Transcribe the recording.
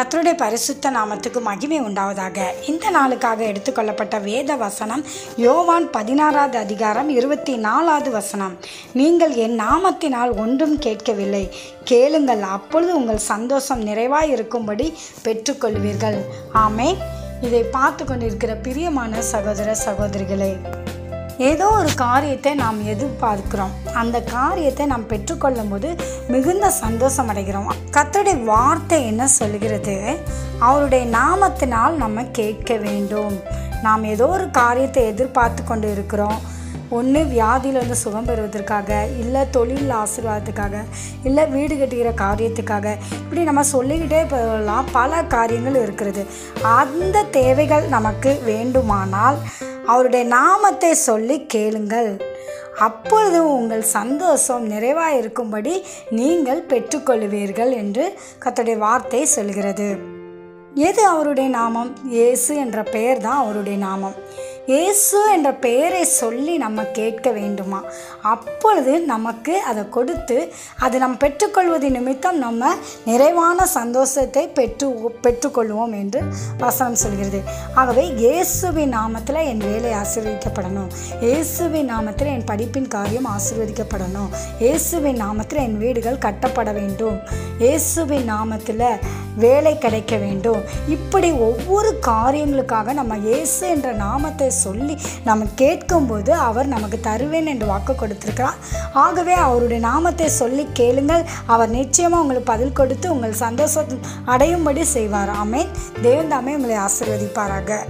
கர்த்தருடைய பரிசுத்த நாமத்துக்கு மகிமை உண்டாவதாக. இந்த நாளுக்காக எடுத்துக்கொள்ளப்பட்ட வேத வசனம் யோவான் 16வது அதிகாரம் 24வது வசனம். நீங்கள் என் நாமத்தினால் ஒன்றும் கேட்கவில்லை, கேளுங்கள், அப்பொழுது உங்கள் சந்தோஷம் நிறைவாய் இருக்கும்படி பெற்றுக்கொள்வீர்கள். ஆமென். இதை பார்த்து கொண்டிருக்கிற பிரியமான சகோதர சகோதரிகளே, ஏதோ ஒரு காரியத்தை நாம் எதிர்பார்க்கிறோம். அந்த காரியத்தை நாம் பெற்றுக்கொள்ளும் போது மிகுந்த சந்தோஷம் அடைகிறோம். கர்த்தருடைய வார்த்தை என்ன சொல்கிறது? அவருடைய நாமத்தினால் நம்ம கேட்க வேண்டும். நாம் ஏதோ ஒரு காரியத்தை எதிர்பார்த்து கொண்டு இருக்கிறோம். ஒன்று வியாதியிலிருந்து சுகம் பெறுவதற்காக, இல்லை தொழில் ஆசீர்வாதத்துக்காக, இல்லை வீடு கட்டுகிற காரியத்துக்காக, இப்படி நம்ம சொல்லிக்கிட்டே போகலாம். பல காரியங்கள் இருக்கிறது. அந்த தேவைகள் நமக்கு வேண்டுமானால் அவருடைய நாமத்தை சொல்லி கேளுங்கள், அப்பொழுது உங்கள் சந்தோஷம் நிறைவாக இருக்கும்படி நீங்கள் பெற்றுக்கொள்வீர்கள் என்று கர்த்தருடைய வார்த்தை சொல்கிறது. எது அவருடைய நாமம்? இயேசு என்ற பெயர் தான் அவருடைய நாமம். இயேசு என்ற பெயரை சொல்லி நம்ம கேட்க வேண்டுமா? அப்பொழுது நமக்கு அதை கொடுத்து அதை நம்ம பெற்றுக்கொள்வது நிமித்தம் நம்ம நிறைவான சந்தோஷத்தை பெற்றுக்கொள்வோம் என்று வசனம் சொல்கிறது. ஆகவே இயேசுவின் நாமத்தில் என் வேலை ஆசீர்வதிக்கப்படணும், இயேசுவின் நாமத்தில் என் படிப்பின் காரியம் ஆசீர்வதிக்கப்படணும், இயேசுவின் நாமத்தில் என் வீடுகள் கட்டப்பட வேண்டும், இயேசுவின் நாமத்தில் வேலை கிடைக்க வேண்டும். இப்படி ஒவ்வொரு காரியங்களுக்காக நம்ம இயேசு என்ற நாமத்தை சொல்லி நம்ம கேட்கும்போது அவர் நமக்கு தருவேன் என்று வாக்கு கொடுத்திருக்கிறார். ஆகவே அவருடைய நாமத்தை சொல்லி கேளுங்கள், அவர் நிச்சயமாக உங்களுக்கு பதில் கொடுத்து உங்கள் சந்தோஷம் அடையும்படி செய்வார். ஆமென். தேவன் தாமே உங்களை ஆசீர்வதிப்பாராக.